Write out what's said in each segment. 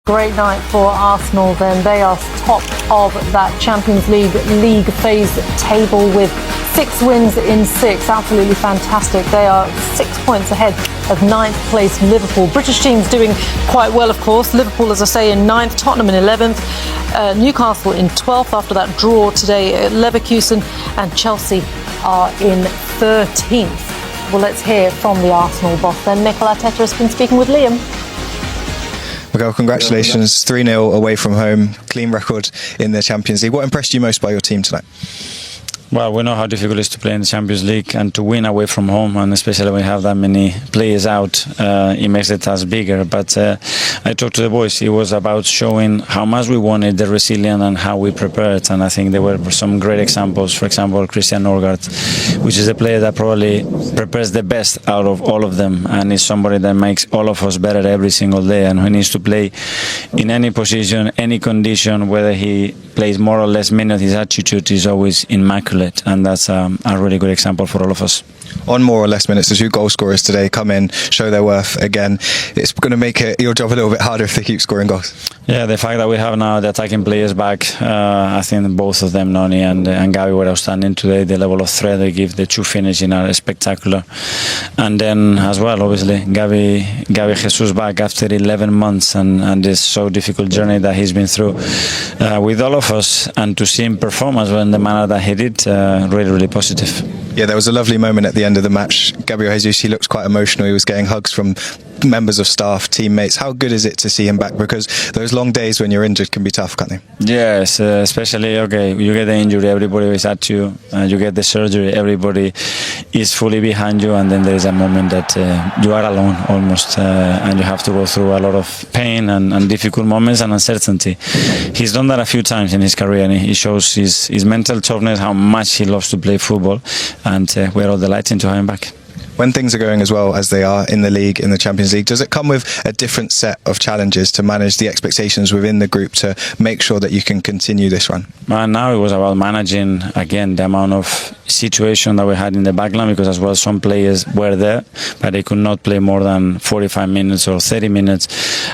Great night for Arsenal then. They are top of that Champions League phase table with 6 wins in 6. Absolutely fantastic. They are 6 points ahead of 9th place Liverpool. British teams doing quite well, of course. Liverpool, as I say, in 9th, Tottenham in 11th, Newcastle in 12th after that draw today. Leverkusen and Chelsea are in 13th. Well, let's hear from the Arsenal boss then. Mikel Arteta has been speaking with Liam. Miguel, congratulations. 3-0 away from home. Clean record in the Champions League. What impressed you most by your team tonight? Well, we know how difficult it is to play in the Champions League and to win away from home, and especially when we have that many players out, it makes the task bigger. But I talked to the boys. It was about showing how much we wanted, the resilience, and how we prepared. And I think there were some great examples. For example, Christian Norgard, which is a player that probably prepares the best out of all of them, and is somebody that makes all of us better every single day. And when he needs to play in any position, any condition, whether he plays more or less minutes, his attitude is always immaculate. And that's a really good example for all of us. On more or less minutes, the 2 goal scorers today come in, show their worth again. It's going to make your job a little bit harder if they keep scoring goals. Yeah, the fact that we have now the attacking players back, I think both of them, Noni and Gavi, were outstanding today. The level of threat they give, the 2 finishing are spectacular. And then as well, obviously, Gavi Jesus back after 11 months and this so difficult journey that he's been through with all of us, and to see him perform as well in the manner that he did, really positive. Yeah, there was a lovely moment at the end of the match. Gabriel Jesus, he looked quite emotional. He was getting hugs from members of staff, teammates. How good is it to see him back? Because those long days when you're injured can be tough, can't they? Yes, especially, you get the injury, everybody is at you, you get the surgery, everybody is fully behind you, and then there is a moment that you are alone almost, and you have to go through a lot of pain and difficult moments and uncertainty. He's done that a few times in his career, and he shows his mental toughness, how much he loves to play football, and we're all delighted to have him back. When things are going as well as they are in the league, in the Champions League, does it come with a different set of challenges to manage the expectations within the group to make sure that you can continue this run? Now it was about managing, again, the amount of situation that we had in the backline, because as well some players were there, but they could not play more than 45 minutes or 30 minutes.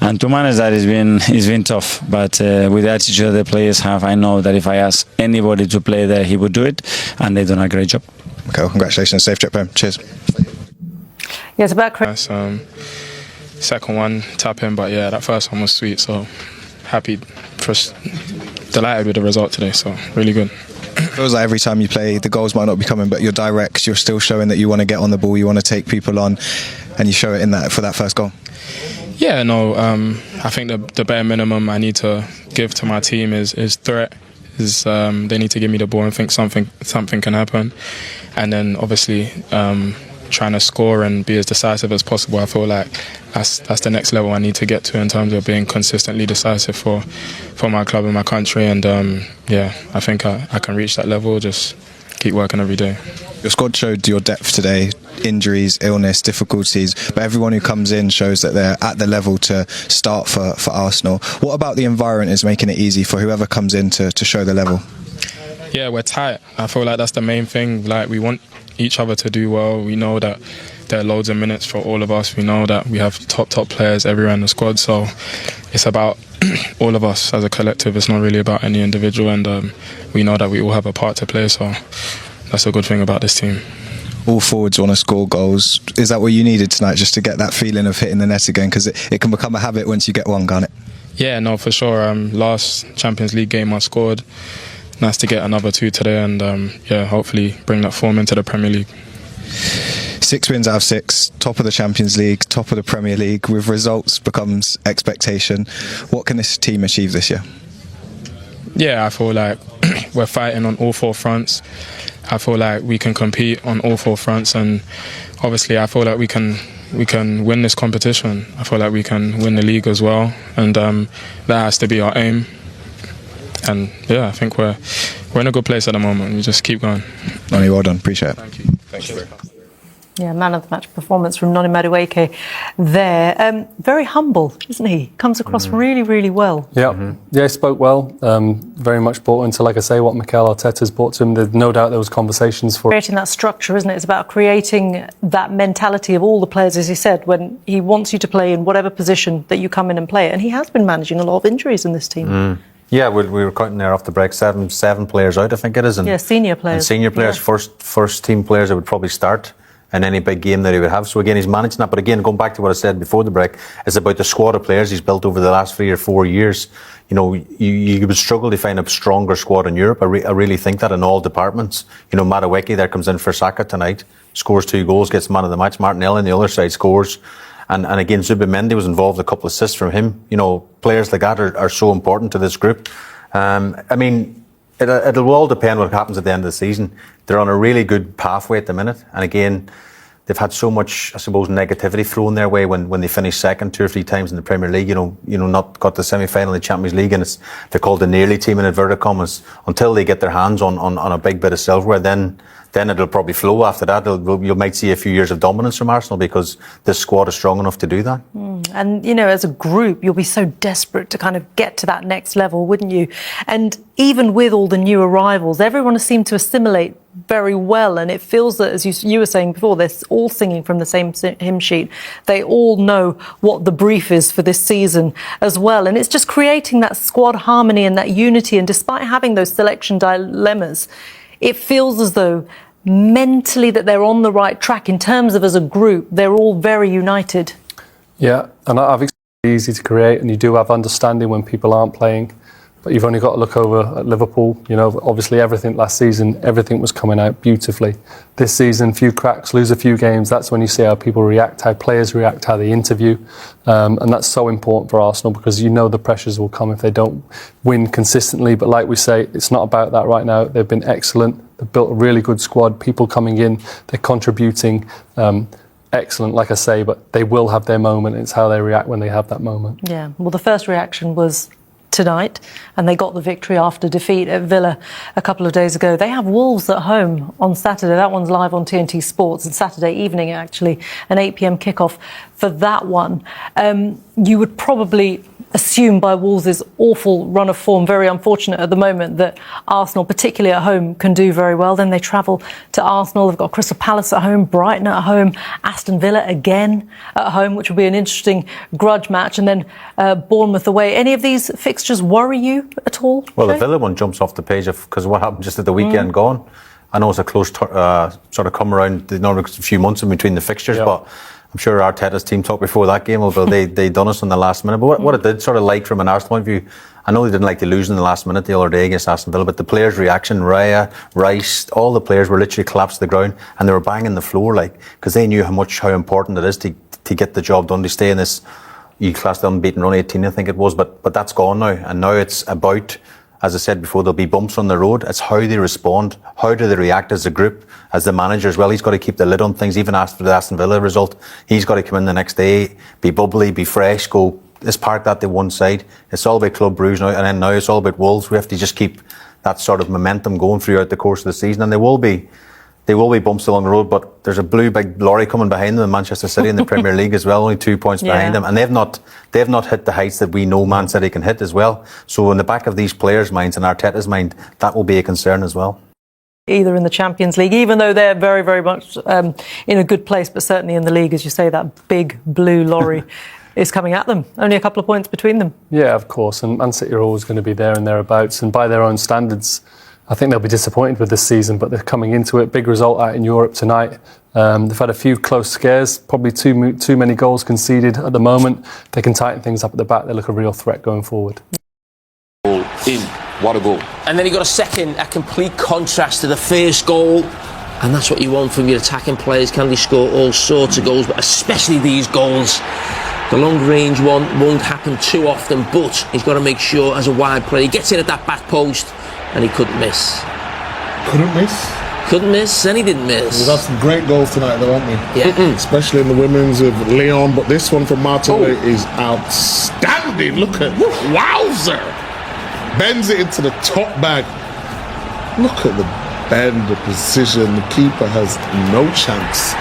And to manage that has been tough. But with the attitude that the players have, I know that if I ask anybody to play there, he would do it, and they've done a great job. Okay, well, congratulations. Safe trip home. Cheers. Yes, about Chris. Second one, tapping, but yeah, that first one was sweet. So happy, delighted with the result today. So really good. It feels like every time you play, the goals might not be coming, but you're direct. You're still showing that you want to get on the ball, you want to take people on, and you show it in that for that first goal. Yeah, no. I think the bare minimum I need to give to my team is threat. They need to give me the ball and think something can happen, and then obviously trying to score and be as decisive as possible. I feel like that's the next level I need to get to in terms of being consistently decisive for my club and my country. And yeah, I think I can reach that level. Just keep working every day. Your squad showed your depth today. Injuries, illness, difficulties, but everyone who comes in shows that they're at the level to start for Arsenal. What about the environment is making it easy for whoever comes in to show the level? Yeah, we're tight. I feel like that's the main thing. Like, we want each other to do well. We know that there are loads of minutes for all of us. We know that we have top players everywhere in the squad, so it's about all of us as a collective. It's not really about any individual, and we know that we all have a part to play, so that's a good thing about this team. All forwards want to score goals. Is that what you needed tonight, just to get that feeling of hitting the net again? Because it can become a habit once you get one, can't it? Yeah, no, for sure. Last Champions League game I scored. Nice to get another 2 today, and yeah, hopefully bring that form into the Premier League. 6 wins out of 6, top of the Champions League, top of the Premier League. With results becomes expectation. What can this team achieve this year? Yeah, I feel like we're fighting on all 4 fronts. I feel like we can compete on all 4 fronts, and obviously I feel like we can win this competition. I feel like we can win the league as well, and that has to be our aim. And yeah, I think we're in a good place at the moment. We just keep going. Noni, well done. Appreciate it. Thank you. Thank you very much. Yeah, man of the match performance from Noni Madueke there. Very humble, isn't he? Comes across really, really well. Yeah, yeah, he spoke well. Very much bought into, like I say, what Mikel Arteta's brought to him. There's no doubt there was conversations for creating that structure, isn't it? It's about creating that mentality of all the players, as he said, when he wants you to play in whatever position that you come in and play. And he has been managing a lot of injuries in this team. Yeah, we were counting there off the break, seven players out, I think it is. And, senior players. And senior players, first team players that would probably start in any big game that he would have. So again, he's managing that. But again, going back to what I said before the break, it's about the squad of players he's built over the last 3 or 4 years. You know, you would struggle to find a stronger squad in Europe. I really think that in all departments. You know, Madueke there comes in for Saka tonight, scores 2 goals, gets man of the match. Martinelli on the other side scores. And again, Zubimendi was involved, a couple of assists from him. You know, players like that are so important to this group. I mean, it'll all depend what happens at the end of the season. They're on a really good pathway at the minute. And again, they've had so much, I suppose, negativity thrown their way when they finished second 2 or 3 times in the Premier League. You know, not got the semi-final in the Champions League, and they're called the nearly team in inverted commas. Until they get their hands on a big bit of silverware, then it'll probably flow after that. You might see a few years of dominance from Arsenal because this squad is strong enough to do that. And, you know, as a group, you'll be so desperate to kind of get to that next level, wouldn't you? And even with all the new arrivals, everyone has seemed to assimilate very well. And it feels that, as you were saying before, they're all singing from the same hymn sheet. They all know what the brief is for this season as well. And it's just creating that squad harmony and that unity. And despite having those selection dilemmas, it feels as though mentally that they're on the right track in terms of, as a group, they're all very united. Yeah, and I've experienced it easy to create, and you do have understanding when people aren't playing. But you've only got to look over at Liverpool. You know, obviously everything last season, everything was coming out beautifully. This season, few cracks, lose a few games. That's when you see how people react, how players react, how they interview. And that's so important for Arsenal because you know the pressures will come if they don't win consistently. But like we say, it's not about that right now. They've been excellent. They've built a really good squad. People coming in, they're contributing. Excellent, like I say, but they will have their moment. It's how they react when they have that moment. Yeah, well, the first reaction was tonight, and they got the victory after defeat at Villa a couple of days ago. They have Wolves at home on Saturday. That one's live on TNT Sports, and Saturday evening, actually, an 8 p.m. kickoff for that one. You would probably assume by Wolves' awful run of form, very unfortunate at the moment, that Arsenal, particularly at home, can do very well. Then they travel to Arsenal. They've got Crystal Palace at home, Brighton at home, Aston Villa again at home, which will be an interesting grudge match, and then Bournemouth away. Any of these fixtures worry you at all? Well, the Villa one jumps off the page because what happened just at the weekend gone. I know it's a close sort of come around, a few months in between the fixtures, but I'm sure Arteta's team talked before that game, although they done us in the last minute. But what it did sort of like from an Arsenal point of view, I know they didn't like to lose in the last minute the other day against Aston Villa, but the players' reaction, Raya, Rice, all the players were literally collapsed to the ground and they were banging the floor because they knew how important it is to get the job done, to stay in this class unbeaten run, 18 I think it was, but that's gone now, and now it's about, as I said before, there'll be bumps on the road. It's how they respond, how do they react as a group, as the manager as well. He's got to keep the lid on things, even after the Aston Villa result. He's got to come in the next day, be bubbly, be fresh, let's park that to one side. It's all about Club Brugge now, and then now it's all about Wolves. We have to just keep that sort of momentum going throughout the course of the season, and there will be bumps along the road, but there's a blue big lorry coming behind them in Manchester City in the Premier League as well, only 2 points behind them, and they've not hit the heights that we know Man City can hit as well. So in the back of these players' minds and Arteta's mind, that will be a concern as well. Either in the Champions League, even though they're very, very much in a good place, but certainly in the league, as you say, that big blue lorry is coming at them. Only a couple of points between them. Yeah, of course, and Man City are always going to be there and thereabouts, and by their own standards, I think they'll be disappointed with this season, but they're coming into it. Big result out in Europe tonight. They've had a few close scares, probably too many goals conceded at the moment. They can tighten things up at the back. They look a real threat going forward. In. What a goal. And then he got a second, a complete contrast to the first goal. And that's what you want from your attacking players. Can they score all sorts of goals, but especially these goals. The long range one won't happen too often, but he's got to make sure as a wide player, he gets in at that back post. And he couldn't miss. Couldn't miss, and he didn't miss. We've had some great goals tonight, though, haven't we? Yeah. Especially in the women's of Leon, but this one from Martinelli is outstanding. Look at wowzer! Bends it into the top bag. Look at the bend, the precision. The keeper has no chance.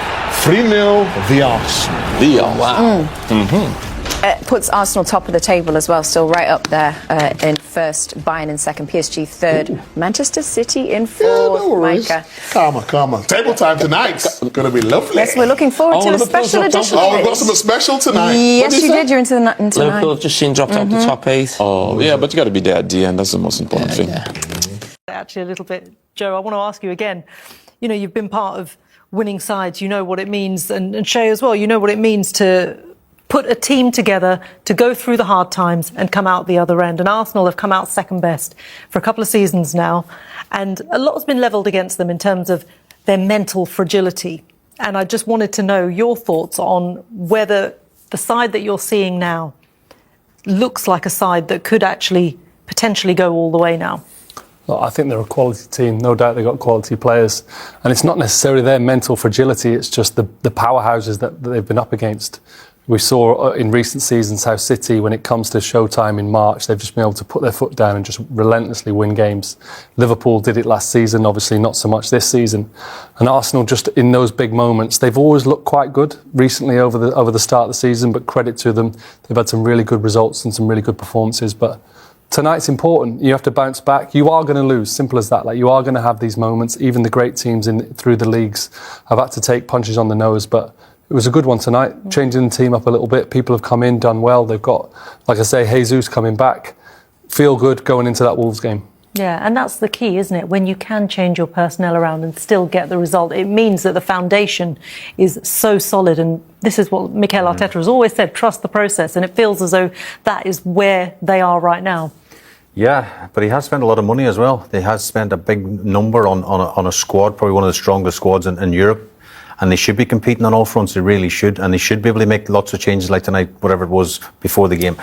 3-0, the Arsenal. The Arsenal. Wow. It puts Arsenal top of the table as well, still right up there in first, Bayern in second, PSG third, Manchester City in fourth. Yeah, no worries. Micah. Calma. Table time tonight's going to be lovely. Yes, we're looking forward to a special edition. Oh, we've got something special tonight. Yes, you did. You're into the into Liverpool have just seen dropped out the top 8. Oh, yeah, but you got to be there at the end. That's the most important thing. Yeah. Actually, a little bit, Joe, I want to ask you again. You know, you've been part of winning sides. You know what it means, and Shay as well. You know what it means to put a team together to go through the hard times and come out the other end. And Arsenal have come out second best for a couple of seasons now. And a lot has been levelled against them in terms of their mental fragility. And I just wanted to know your thoughts on whether the side that you're seeing now looks like a side that could actually potentially go all the way now. Well, I think they're a quality team. No doubt they've got quality players. And it's not necessarily their mental fragility, it's just the powerhouses that they've been up against. We saw in recent seasons how City, when it comes to showtime in March, they've just been able to put their foot down and just relentlessly win games. Liverpool did it last season, obviously not so much this season. And Arsenal, just in those big moments, they've always looked quite good recently over the start of the season, but credit to them. They've had some really good results and some really good performances. But tonight's important. You have to bounce back. You are going to lose, simple as that. Like, you are going to have these moments. Even the great teams through the leagues have had to take punches on the nose, but it was a good one tonight, changing the team up a little bit. People have come in, done well. They've got, like I say, Jesus coming back. Feel good going into that Wolves game. Yeah, and that's the key, isn't it? When you can change your personnel around and still get the result, it means that the foundation is so solid. And this is what Mikel Arteta has always said, trust the process. And it feels as though that is where they are right now. Yeah, but he has spent a lot of money as well. He has spent a big number on a squad, probably one of the strongest squads in Europe. And they should be competing on all fronts, they really should. And they should be able to make lots of changes like tonight, whatever it was before the game,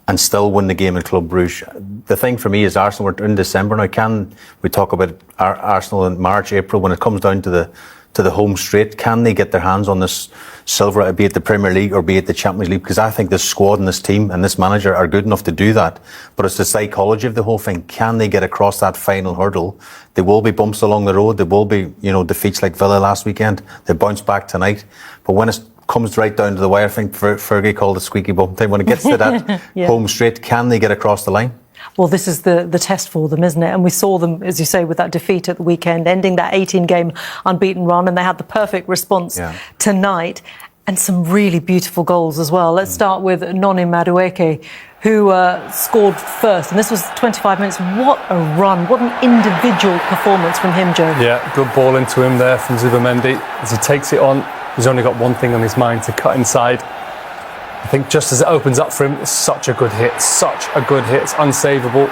and still win the game in Club Brugge. The thing for me is Arsenal, we're in December now. Can we talk about Arsenal in March, April, when it comes down to the home straight? Can they get their hands on this silver, be it the Premier League or be it the Champions League? Because I think this squad and this team and this manager are good enough to do that. But it's the psychology of the whole thing. Can they get across that final hurdle? There will be bumps along the road. There will be, defeats like Villa last weekend. They bounced back tonight. But when it comes right down to the wire, I think Fergie called it squeaky bum time. When it gets to that home straight, can they get across the line? Well, this is the test for them, isn't it? And we saw them, as you say, with that defeat at the weekend, ending that 18-game unbeaten run, and they had the perfect response tonight, and some really beautiful goals as well. Let's start with Noni Madueke, who scored first, and this was 25 minutes. What a run, what an individual performance from him, Joe. Yeah, good ball into him there from Zubamendi. As he takes it on, he's only got one thing on his mind, to cut inside. I think just as it opens up for him, it's such a good hit, it's unsavable.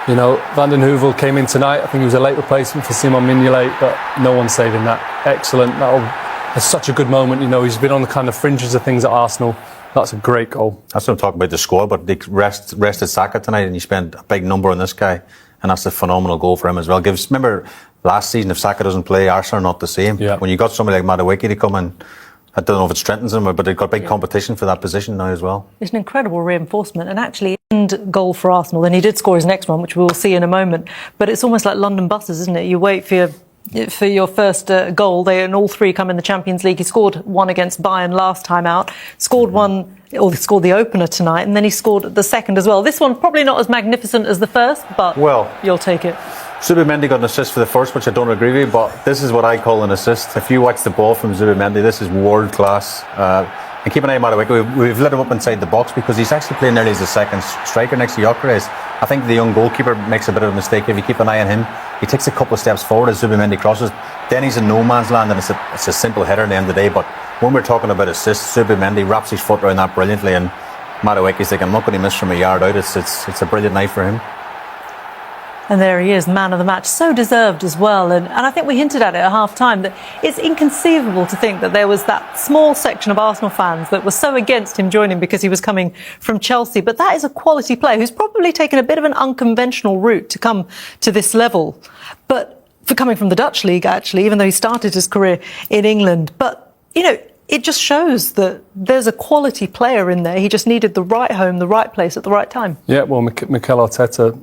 Van den Heuvel came in tonight. I think he was a late replacement for Simon Mignolet, but no one's saving that. Excellent. That's such a good moment. He's been on the kind of fringes of things at Arsenal. That's a great goal. That's what I'm talking about, the squad, but they rested Saka tonight and he spent a big number on this guy, and that's a phenomenal goal for him as well. Remember last season, if Saka doesn't play, Arsenal are not the same. Yeah. When you got somebody like Madueke to come in, I don't know if it strengthens them, but they've got big competition for that position now as well. It's an incredible reinforcement, and actually end goal for Arsenal. And he did score his next one, which we will see in a moment. But it's almost like London buses, isn't it? You wait for your first goal, and all three come in the Champions League. He scored one against Bayern last time out, scored the opener tonight, and then he scored the second as well. This one probably not as magnificent as the first, but you'll take it. Zubamendi got an assist for the first, which I don't agree with, but this is what I call an assist. If you watch the ball from Zubamendi, this is world class. And keep an eye on Madueke. We've lit him up inside the box because he's actually playing nearly as a second striker next to Gyökeres. I think the young goalkeeper makes a bit of a mistake. If you keep an eye on him, he takes a couple of steps forward as Zubamendi crosses. Then he's in no man's land, and it's a simple header at the end of the day. But when we're talking about assists, Zubamendi wraps his foot around that brilliantly, and Madueke's like, I'm not going to miss from a yard out. It's a brilliant night for him. And there he is, man of the match, so deserved as well. And I think we hinted at it at half-time that it's inconceivable to think that there was that small section of Arsenal fans that were so against him joining because he was coming from Chelsea. But that is a quality player who's probably taken a bit of an unconventional route to come to this level. But for coming from the Dutch league, actually, even though he started his career in England. But, it just shows that there's a quality player in there. He just needed the right home, the right place at the right time. Yeah, well, Mikel Arteta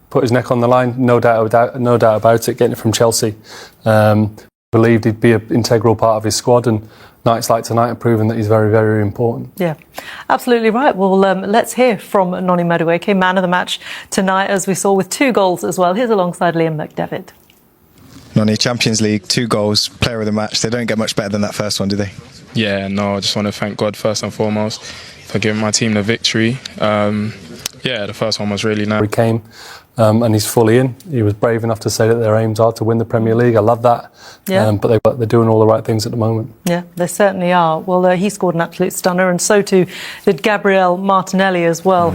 put his neck on the line, no doubt about it, getting it from Chelsea. believed he'd be an integral part of his squad, and nights like tonight have proven that he's very, very important. Yeah, absolutely right. Well, let's hear from Noni Madueke, man of the match tonight, as we saw, with 2 goals as well. Here's alongside Liam McDevitt. Noni, Champions League, 2 goals, player of the match. They don't get much better than that first one, do they? Yeah, no, I just want to thank God first and foremost for giving my team the victory. Yeah, the first one was really nice. He came and he's fully in. He was brave enough to say that their aims are to win the Premier League. I love that. Yeah. But they're doing all the right things at the moment. Yeah, they certainly are. Well, he scored an absolute stunner, and so too did Gabriel Martinelli as well.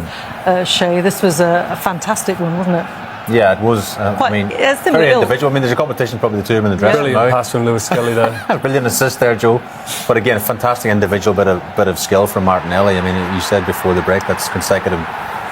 Shay, this was a fantastic one, wasn't it? Yeah, it was. I mean, very individual. I mean, there's a competition, probably the 2 of them in the dressing room. Brilliant pass from Lewis Skelly there. Brilliant assist there, Joe. But again, a fantastic individual bit of skill from Martinelli. I mean, you said before the break that's consecutive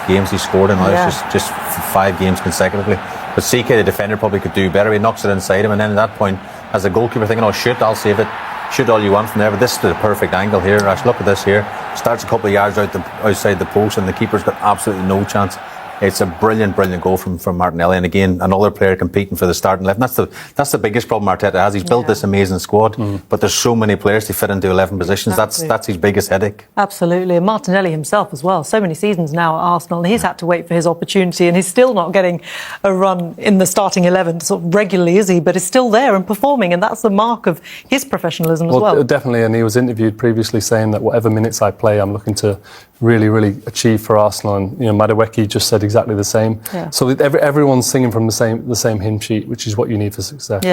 games he scored in. Now it's just 5 games consecutively. But CK, the defender, probably could do better. He knocks it inside him, and then at that point, as a goalkeeper, thinking, "Oh, shoot, I'll save it. Shoot all you want from there." But this is the perfect angle here. Actually, look at this here. Starts a couple of yards outside the post, and the keeper's got absolutely no chance. It's a brilliant goal from Martinelli, and again, another player competing for the starting 11. That's the biggest problem Arteta has. He's built this amazing squad, but there's so many players to fit into 11 positions. That's his biggest headache. Absolutely, and Martinelli himself as well. So many seasons now at Arsenal, and he's had to wait for his opportunity, and he's still not getting a run in the starting 11 sort of regularly, is he? But he's still there and performing, and that's the mark of his professionalism as well. Definitely, and he was interviewed previously saying that whatever minutes I play, I'm looking to really achieve for Arsenal, and Madueke just said exactly the same. Yeah. So everyone's singing from the same hymn sheet, which is what you need for success. Yeah.